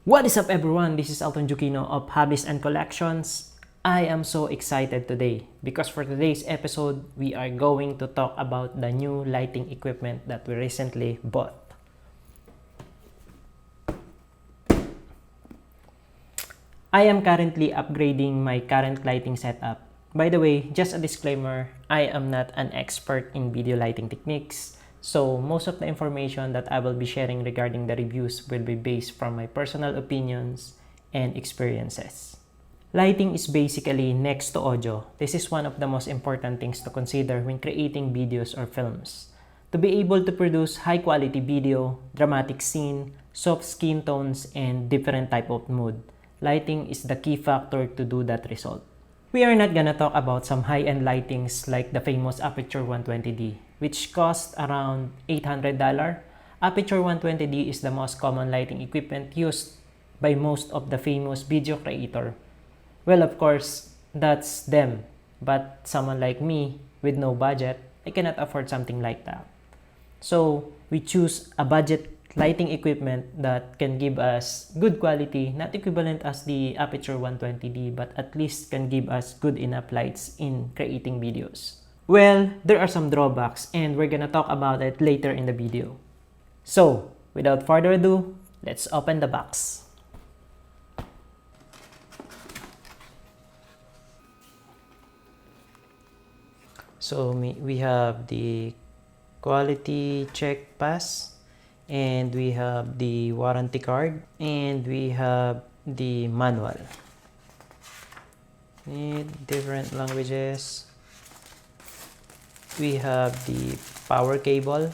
What is up everyone? This is Alton Jukino of Hobbies and Collections. I am so excited today because for today's episode, we are going to talk about the new lighting equipment that we recently bought. I am currently upgrading my current lighting setup. By the way, just a disclaimer, I am not an expert in video lighting techniques. So most of the information that I will be sharing regarding the reviews will be based from my personal opinions and experiences. Lighting is basically next to audio. This is one of the most important things to consider when creating videos or films. To be able to produce high quality video, dramatic scene, soft skin tones, and different type of mood, lighting is the key factor to do that result. We are not gonna talk about some high-end lightings like the famous Aperture 120D, which cost around $800. Aperture 120D is the most common lighting equipment used by most of the famous video creator. Well, of course, that's them. But someone like me, with no budget, I cannot afford something like that. So, we choose a budget lighting equipment that can give us good quality, not equivalent as the Aperture 120D, but at least can give us good enough lights in creating videos. Well, there are some drawbacks and we're gonna talk about it later in the video. So, without further ado, let's open the box. So, we have the quality check pass, and we have the warranty card, and we have the manual in different languages. We have the power cable,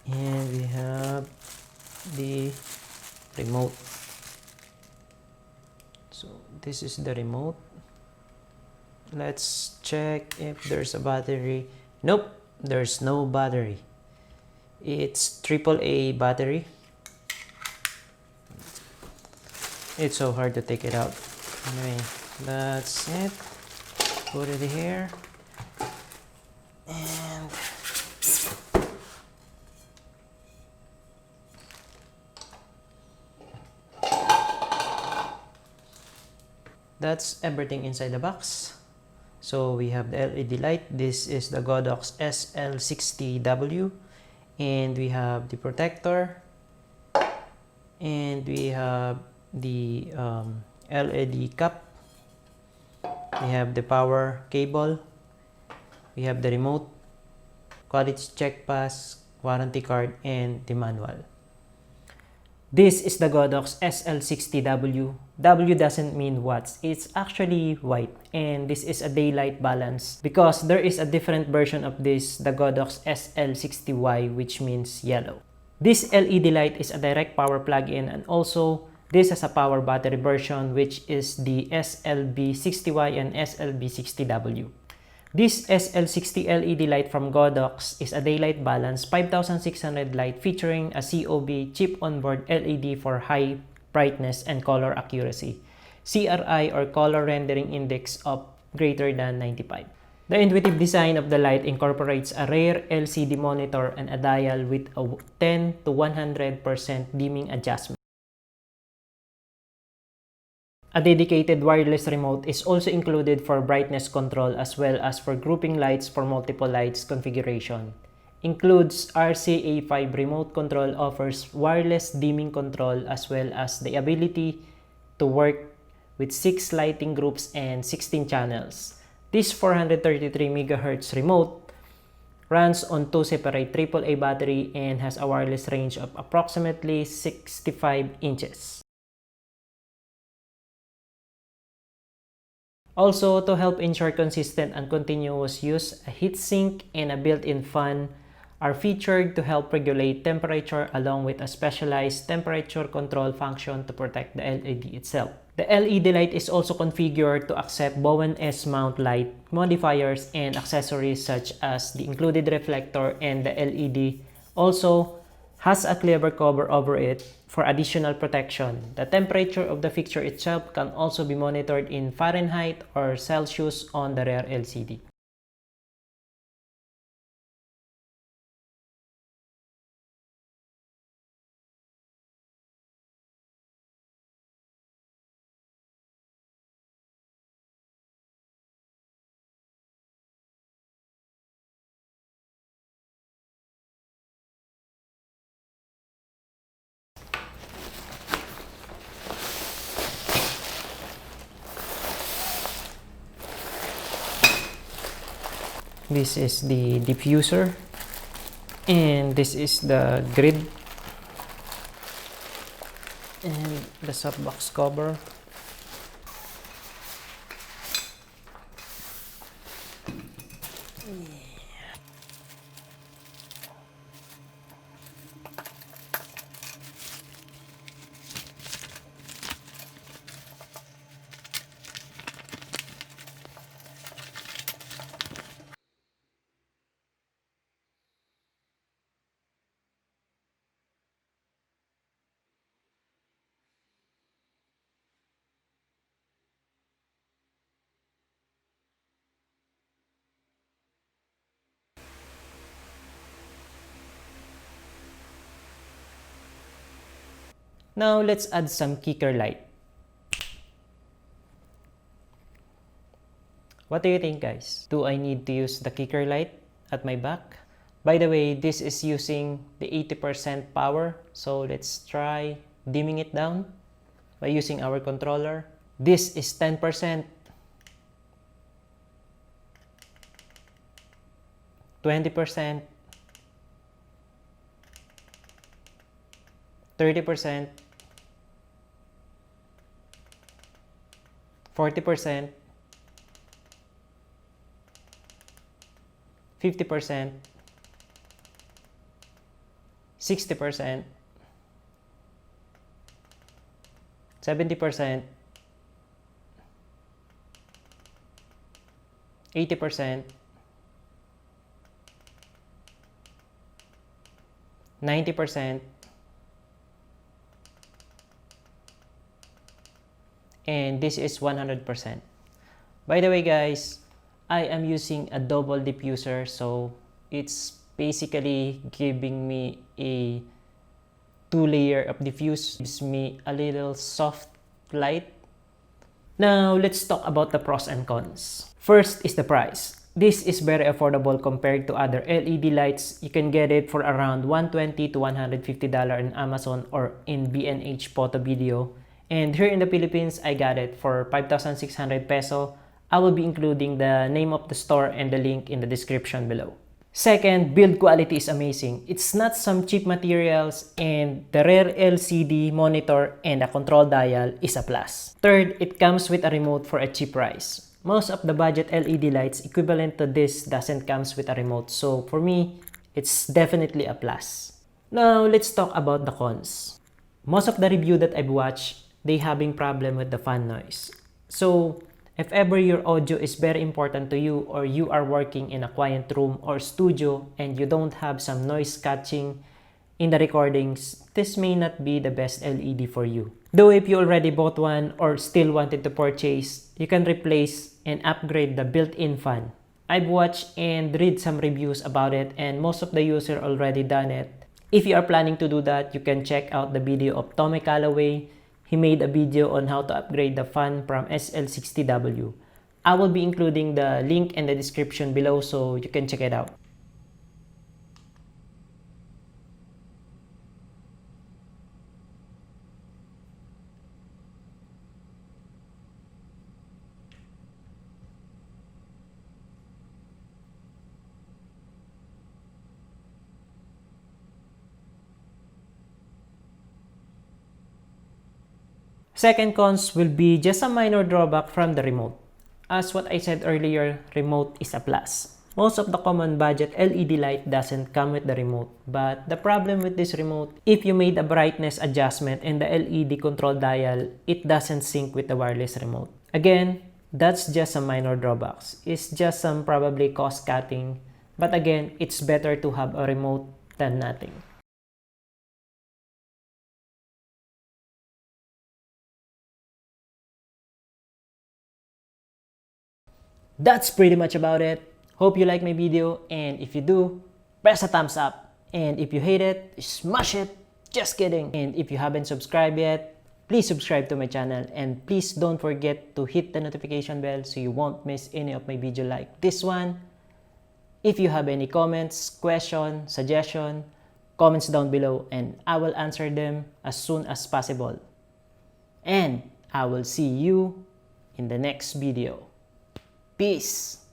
and we have the remote. So this is the remote. Let's check if there's a battery. Nope, there's no battery. It's AAA battery. It's so hard to take it out. Anyway, that's it. Put it here. And that's everything inside the box. So we have the LED light. This is the Godox SL60W, and we have the protector, and we have the LED cap. We have the power cable. We have the remote, quality check pass, warranty card, and the manual. This is the Godox SL60W. W doesn't mean watts, it's actually white, and this is a daylight balance because there is a different version of this, the Godox SL60Y, which means yellow. This LED light is a direct power plug-in, and also this has a power battery version, which is the SLB60Y and SLB60W. This SL60 LED light from Godox is a daylight balance 5600 light featuring a COB chip onboard LED for high brightness and color accuracy, CRI or color rendering index of greater than 95. The intuitive design of the light incorporates a rear LCD monitor and a dial with a 10 to 100% dimming adjustment. A dedicated wireless remote is also included for brightness control as well as for grouping lights for multiple lights configuration. Includes RCA5 remote control, offers wireless dimming control as well as the ability to work with 6 lighting groups and 16 channels. This 433 MHz remote runs on 2 separate AAA battery and has a wireless range of approximately 65 inches. Also, to help ensure consistent and continuous use, a heatsink and a built-in fan are featured to help regulate temperature along with a specialized temperature control function to protect the LED itself. The LED light is also configured to accept Boya S mount light modifiers and accessories such as the included reflector, and the LED also has a clever cover over it for additional protection. The temperature of the fixture itself can also be monitored in Fahrenheit or Celsius on the rear LCD. This is the diffuser. And this is the grid. And the softbox cover. Now let's add some kicker light. What do you think, guys? Do I need to use the kicker light at my back? By the way, this is using the 80% power. So let's try dimming it down by using our controller. This is 10%, 20%, 30%, 40%, 50%, 60%, 70%, 80%, 90%, and this is 100%. By the way, guys, I am using a double diffuser, so it's basically giving me a 2-layer of diffuse, gives me a little soft light. Now let's talk about the pros and cons. First is the price. This is very affordable compared to other LED lights. You can get it for around $120 to $150 in Amazon or in B&H Photo Video. And here in the Philippines, I got it for 5,600 peso. I will be including the name of the store and the link in the description below. Second, build quality is amazing. It's not some cheap materials, and the rare LCD monitor and a control dial is a plus. Third, it comes with a remote for a cheap price. Most of the budget LED lights equivalent to this doesn't comes with a remote, so for me, it's definitely a plus. Now, let's talk about the cons. Most of the review that I've watched, they having problem with the fan noise. So, if ever your audio is very important to you, or you are working in a quiet room or studio and you don't have some noise catching in the recordings, this may not be the best LED for you. Though if you already bought one or still wanted to purchase, you can replace and upgrade the built-in fan. I've watched and read some reviews about it, and most of the users already done it. If you are planning to do that, you can check out the video of Tommy Callaway. He made a video on how to upgrade the fan from SL60W. I will be including the link in the description below so you can check it out. Second cons will be just a minor drawback from the remote. As what I said earlier, remote is a plus. Most of the common budget LED light doesn't come with the remote. But the problem with this remote, if you made a brightness adjustment in the LED control dial, it doesn't sync with the wireless remote. Again, that's just some minor drawbacks. It's just some probably cost cutting. But again, it's better to have a remote than nothing. That's pretty much about it. Hope you like my video, and if you do, press a thumbs up. And if you hate it, smash it. Just kidding. And if you haven't subscribed yet, please subscribe to my channel, and please don't forget to hit the notification bell so you won't miss any of my video like this one. If you have any comments, question, suggestion, comments down below, and I will answer them as soon as possible. And I will see you in the next video. Peace!